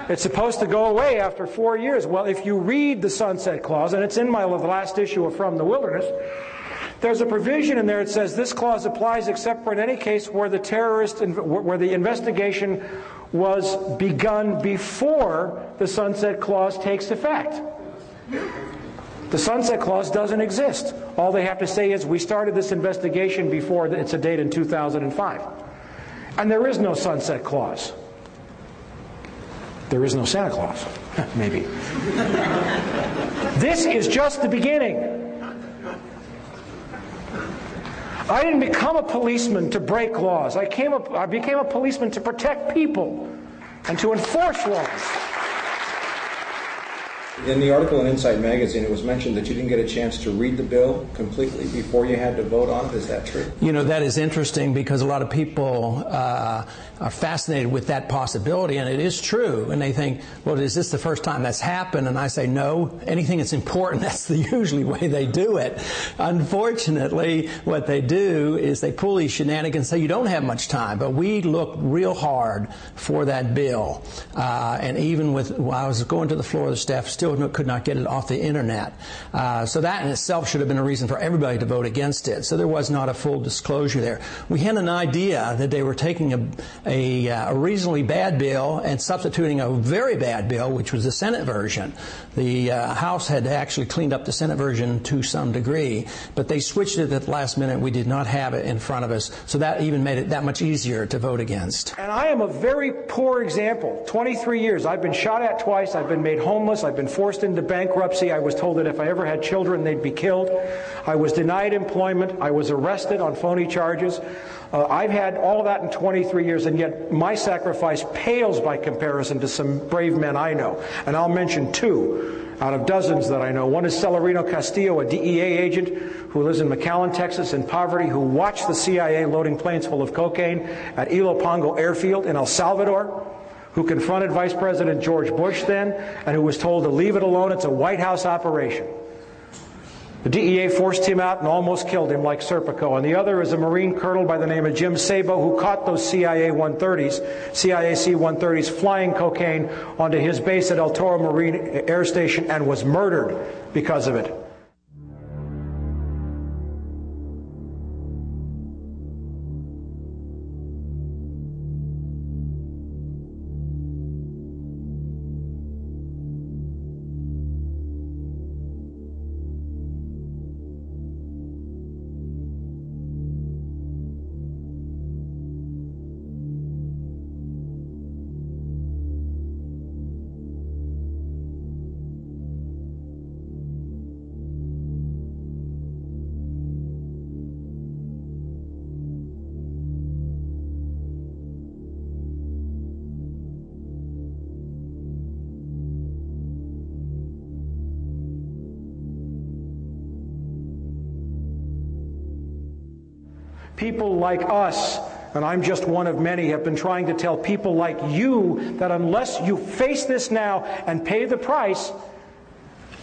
It's supposed to go away after 4 years. Well, if you read the Sunset Clause, and it's in the last issue of From the Wilderness, there's a provision in there that says this clause applies except for in any case where the investigation was begun before the Sunset Clause takes effect. The Sunset Clause doesn't exist. All they have to say is, we started this investigation before it's a date in 2005. And there is no Sunset Clause. There is no Santa Claus. Maybe. This is just the beginning. I didn't become a policeman to break laws. I became a policeman to protect people and to enforce laws. In the article in Insight Magazine, it was mentioned that you didn't get a chance to read the bill completely before you had to vote on it. Is that true? You know, that is interesting because a lot of people are fascinated with that possibility, and it is true. And they think, well, is this the first time that's happened? And I say, no. Anything that's important, that's the usually way they do it. Unfortunately, what they do is they pull these shenanigans and say, you don't have much time. But we looked real hard for that bill. And even while I was going to the floor, the staff still could not get it off the internet. So that in itself should have been a reason for everybody to vote against it. So there was not a full disclosure there. We had an idea that they were taking a reasonably bad bill and substituting a very bad bill, which was the Senate version. The House had actually cleaned up the Senate version to some degree, but they switched it at the last minute. We did not have it in front of us, so that even made it that much easier to vote against. And I am a very poor example. 23 years. I've been shot at twice. I've been made homeless. I've been forced into bankruptcy. I was told that if I ever had children, they'd be killed. I was denied employment. I was arrested on phony charges. I've had all of that in 23 years, and yet my sacrifice pales by comparison to some brave men I know. And I'll mention two out of dozens that I know. One is Celerino Castillo, a DEA agent who lives in McAllen, Texas, in poverty, who watched the CIA loading planes full of cocaine at Ilopango Airfield in El Salvador, who confronted Vice President George Bush then, and who was told to leave it alone. It's a White House operation. The DEA forced him out and almost killed him like Serpico. And the other is a Marine colonel by the name of Jim Sabo, who caught those CIA C-130s flying cocaine onto his base at El Toro Marine Air Station and was murdered because of it. People like us, and I'm just one of many, have been trying to tell people like you that unless you face this now and pay the price,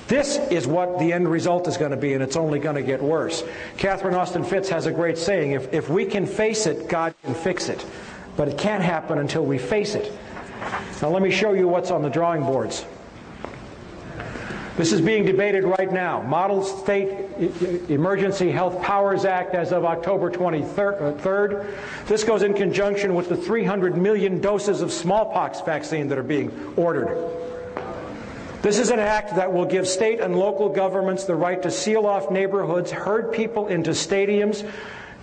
this is what the end result is going to be, and it's only going to get worse. Catherine Austin Fitts has a great saying, if we can face it, God can fix it. But it can't happen until we face it. Now let me show you what's on the drawing boards. This is being debated right now. Model State Emergency Health Powers Act as of October 23rd. This goes in conjunction with the 300 million doses of smallpox vaccine that are being ordered. This is an act that will give state and local governments the right to seal off neighborhoods, herd people into stadiums,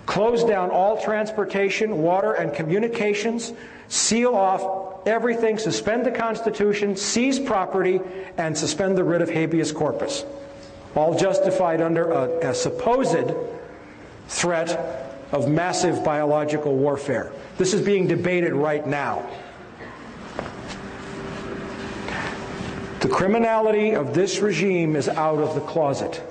close down all transportation, water, and communications, seal off everything, suspend the Constitution, seize property, and suspend the writ of habeas corpus. All justified under a supposed threat of massive biological warfare. This is being debated right now. The criminality of this regime is out of the closet.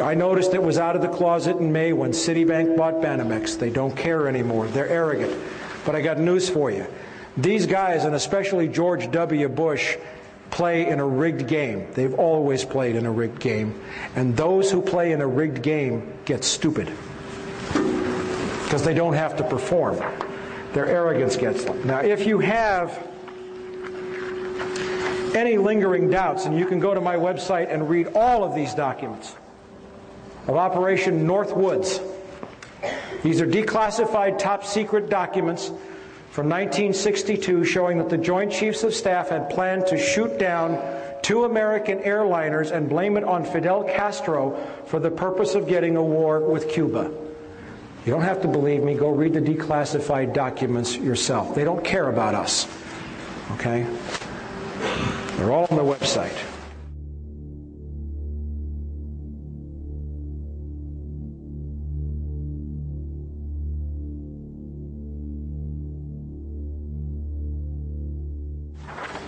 I noticed it was out of the closet in May when Citibank bought Banamex. They don't care anymore. They're arrogant. But I got news for you. These guys, and especially George W. Bush, play in a rigged game. They've always played in a rigged game. And those who play in a rigged game get stupid. Because they don't have to perform. Their arrogance gets them. Now, if you have any lingering doubts, and you can go to my website and read all of these documents of Operation Northwoods. These are declassified top-secret documents from 1962 showing that the Joint Chiefs of Staff had planned to shoot down 2 American airliners and blame it on Fidel Castro for the purpose of getting a war with Cuba. You don't have to believe me. Go read the declassified documents yourself. They don't care about us. Okay? They're all on the website.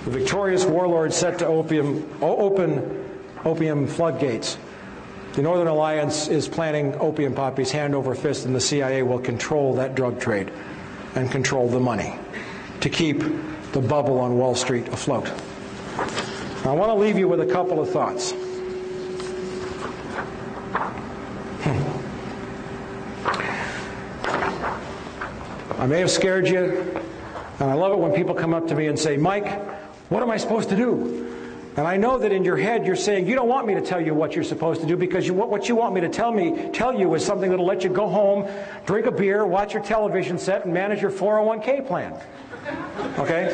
The victorious warlord set to open opium floodgates. The Northern Alliance is planting opium poppies hand over fist, and the CIA will control that drug trade and control the money to keep the bubble on Wall Street afloat. Now, I want to leave you with a couple of thoughts. I may have scared you, and I love it when people come up to me and say, Mike, what am I supposed to do? And I know that in your head you're saying, you don't want me to tell you what you're supposed to do, because what you want me to tell you is something that'll let you go home, drink a beer, watch your television set, and manage your 401k plan. Okay?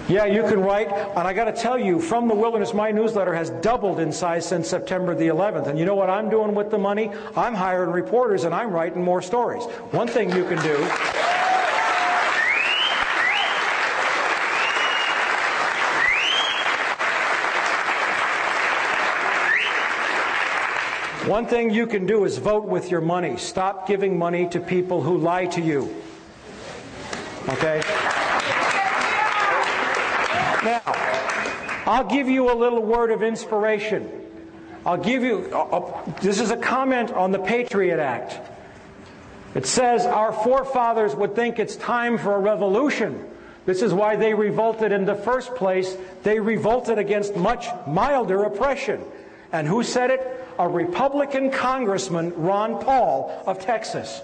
Yeah, you can write, and I got to tell you, From the Wilderness, my newsletter has doubled in size since September the 11th. And you know what I'm doing with the money? I'm hiring reporters and I'm writing more stories. One thing you can do... One thing you can do is vote with your money. Stop giving money to people who lie to you. Okay? Now, I'll give you a little word of inspiration. I'll give you, this is a comment on the Patriot Act. It says, our forefathers would think it's time for a revolution. This is why they revolted in the first place. They revolted against much milder oppression. And who said it? A Republican Congressman, Ron Paul of Texas.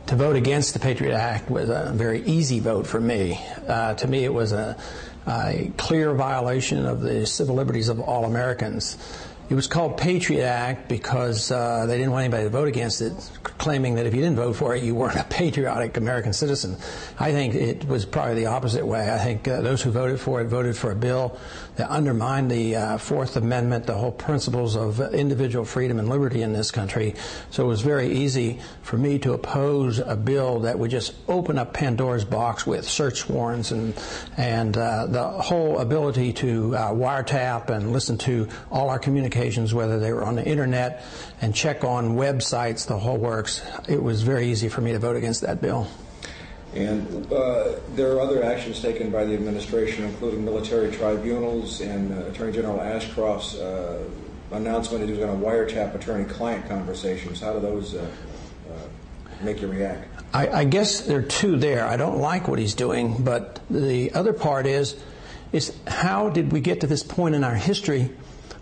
To vote against the Patriot Act was a very easy vote for me. To me, it was a clear violation of the civil liberties of all Americans. It was called Patriot Act because they didn't want anybody to vote against it, claiming that if you didn't vote for it, you weren't a patriotic American citizen. I think it was probably the opposite way. I think those who voted for it voted for a bill that undermined the Fourth Amendment, the whole principles of individual freedom and liberty in this country. So it was very easy for me to oppose a bill that would just open up Pandora's box with search warrants and the whole ability to wiretap and listen to all our communications, whether they were on the internet, and check on websites, the whole works. It was very easy for me to vote against that bill. And there are other actions taken by the administration, including military tribunals and Attorney General Ashcroft's announcement that he was going to wiretap attorney-client conversations. How do those make you react? I guess there are two there. I don't like what he's doing, but the other part is how did we get to this point in our history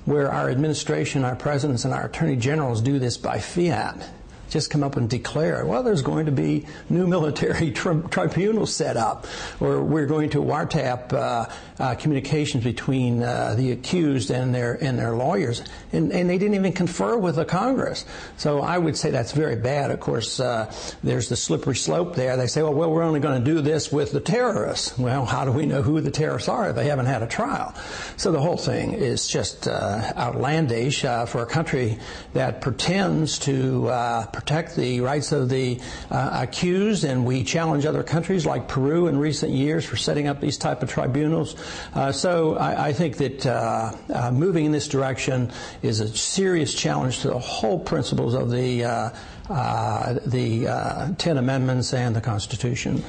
where our administration, our presidents, and our attorney generals do this by fiat? Just come up and declare, well, there's going to be new military tribunals set up, or we're going to wiretap communications between the accused and their lawyers, and they didn't even confer with the Congress. So I would say that's very bad. Of course, there's the slippery slope there. They say, well, we're only going to do this with the terrorists. Well, how do we know who the terrorists are if they haven't had a trial? So the whole thing is just outlandish for a country that pretends to protect the rights of the accused, and we challenge other countries like Peru in recent years for setting up these type of tribunals. So I think that moving in this direction is a serious challenge to the whole principles of the 10 Amendments and the Constitution.